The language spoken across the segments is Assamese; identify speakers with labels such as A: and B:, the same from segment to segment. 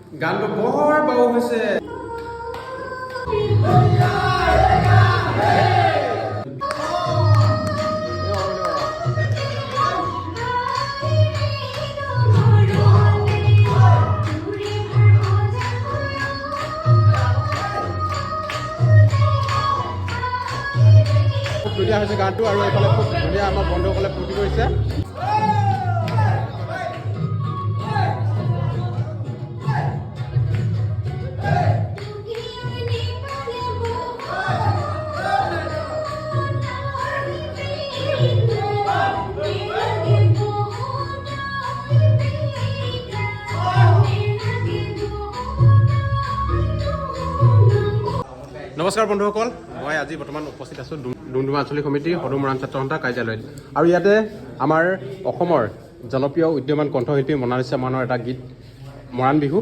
A: গানটো বৰ বাউ হৈছে। ধুনীয়া হৈছে গানটো আৰু এইফালে খুব ধুনীয়া আমাৰ বন্ধুসকলে ফূৰ্তি কৰিছে। নমস্কাৰ বন্ধুসকল, মই আজি বৰ্তমান উপস্থিত আছোঁ ডুমডুমা আঞ্চলিক সমিতিৰ সদৌ মৰাণ ছাত্ৰ সন্থা কাৰ্যালয়ত। আৰু ইয়াতে আমাৰ অসমৰ জনপ্ৰিয় উদীয়মান কণ্ঠশিল্পী মনালিছা মৰাণৰ এটা গীত মৰাণ বিহু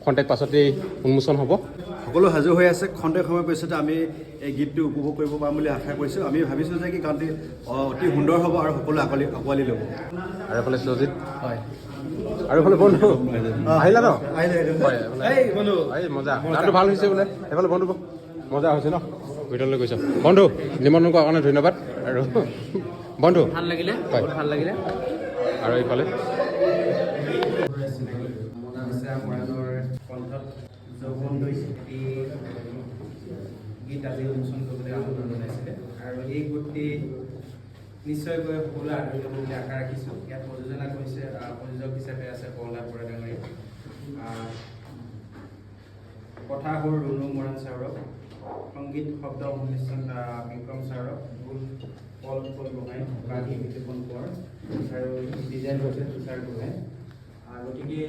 A: খন্তেক পাছতেই উন্মোচন হ'ব।
B: সকলো সাজু হৈ আছে। খন্তেক সময়ৰ পিছতে আমি এই গীতটো উপভোগ কৰিব পাৰিম বুলি আশা কৰিছোঁ। আমি ভাবিছোঁ যে কি গানটি অতি সুন্দৰ হ'ব আৰু সকলো আঁকোৱালি ল'ব।
A: আৰু এইফালে সুজিত হয়, আৰু এইফালে বন্ধু আহিলা ন? এই মজা, গানটো ভাল হৈছে বোলে। এইফালে বন্ধু মজা হৈছে ন? ভিতৰলৈ গৈছ বন্ধু, নিমন্ত্ৰণ কৰাৰ কাৰণে ধন্যবাদ। আৰু বন্ধু
C: ভাল লাগিলে, ভাল লাগিলে।
A: আৰু এইফালে
C: গীত আজি উন্মোচন কৰিবলৈ আহ্বান জনাইছিলে আৰু এই গীতটি নিশ্চয়কৈ সকলো আদৰি ল'ব বুলি আশা ৰাখিছোঁ। ইয়াত প্ৰযোজনা কৰিছে, প্ৰযোজক হিচাপে আছে প্ৰহ্লাদ বৰা ডাঙৰীয়া, কথা হ'ল ৰুণু মৰাণ ছাৰক, সংগীত শব্দ সংমিশ্ৰণ বিক্ৰম ছাৰক, পল গোহাঁই বা বিতোপন কোঁৱৰ আৰু ডিজাইন কৰিছে তুষাৰ গোহাঁই। গতিকে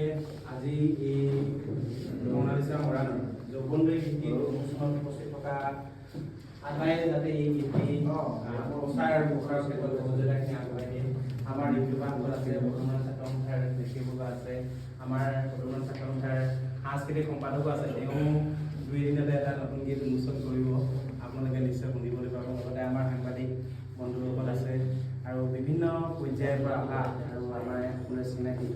C: আজি এই মনালিছা মৰাণ যৌৱনদয় গীতটিৰ অনুষ্ঠানত উপস্থিত থকা আটাই যাতে এই গীতটি প্ৰচাৰ আৰু প্ৰসাৰৰ ক্ষেত্ৰত সহযোগিতাখিনি আগবঢ়াই দিয়ে। আমাৰ ঋতুবানসকল আছে, বৰ্তমান ছাত্ৰ সন্থাৰ ব্যক্তিবৰ্গ আছে, আমাৰ বৰ্তমান ছাত্ৰ সন্থাৰ সাংস্কৃতিক সম্পাদকো আছে। তেওঁ 2 দিনতে এটা নতুন গীত উন্মোচন কৰিব, আপোনালোকে নিশ্চয় শুনিবলৈ পাব। লগতে আমাৰ সাংবাদিক বন্ধুসকল আছে আৰু বিভিন্ন পৰ্যায়ৰ পৰা অহা আৰু আমাৰ সকলোৰে চিনাকি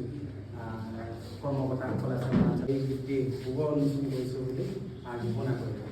C: কৰ্মকৰ্তাসকল আছে। এই গীতটি শুভ উন্মোচন কৰিছোঁ বুলি ঘোষণা কৰিলোঁ।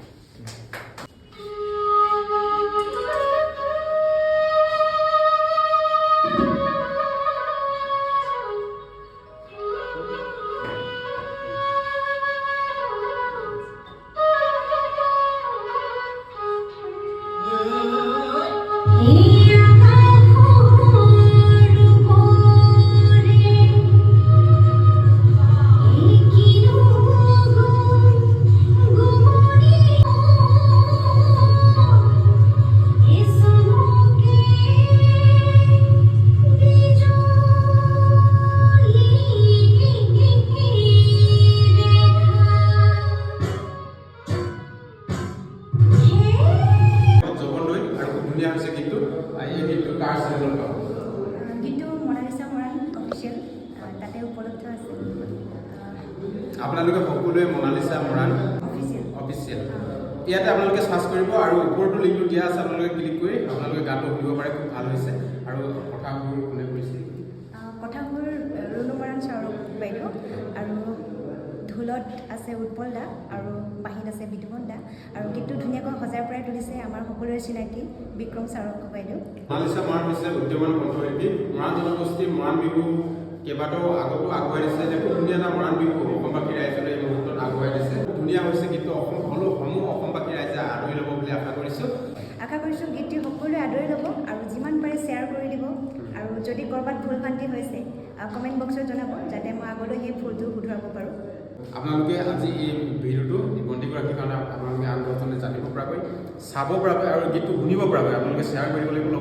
D: গীতটো মনালিছা মৰাণ অফিচিয়েল, তাতে উপলব্ধ আছে।
A: আপোনালোকে সকলোৱে মনালিছা মৰাণ অফিচিয়েল ইয়াতে আপোনালোকে চাৰ্চ কৰিব আৰু ওপৰতো লিংকটো দিয়া আছে, আপোনালোকে ক্লিক কৰি আপোনালোকে গানটো শুনিব পাৰে। খুব ভাল হৈছে। আৰু কথাবোৰ কোনে কৈছে?
D: কথাবোৰ ৰুণু মৰাণ ছাৰক বাইদেউ, আৰু ঢোলত আছে উৎপল দা আৰু বাঁহীত আছে বিতুপন দা, আৰু গীতটো ধুনীয়াকৈ সজাই পৰাই তুলিছে আমাৰ সকলোৰে চিনাকি বিক্ৰম ছাৰক বাইদেউ।
A: মনালিছা মৰাণ হৈছে উদীয়মান কণ্ঠশিল্পী। মৰাণ জনগোষ্ঠীৰ মৰাণ বিহু কেইবাটাও আগতো আগুৱাই দিছে। যে খুব ধুনীয়া এটা মৰাণ বিহু অসমবাসী ৰাইজলৈ এই মুহূৰ্তত আগুৱাই দিছে। ধুনীয়া হৈছে গীতটো। সমূহ অসমবাসী ৰাইজে আদৰি ল'ব বুলি আশা কৰিছোঁ।
D: গীতটি সকলোৱে আদৰি ল'ব আৰু যিমান পাৰে শ্বেয়াৰ কৰি দিব। আৰু যদি ক'ৰবাত ভুল ভ্ৰান্তি হৈছে কমেণ্ট বক্সত জনাব, যাতে মই আগলৈ সেই ভুলটো শুধৰাব পাৰোঁ।
A: আপোনালোকে আজি এই ভিডিঅ'টো বন্দী কৰি ৰাখিৰ কাৰণে আপোনালোকে আন দহজনে জানিব পৰাকৈ, চাব পৰাকৈ আৰু গীতটো শুনিব পৰাকৈ আপোনালোকে শ্বেয়াৰ কৰিব লাগিব।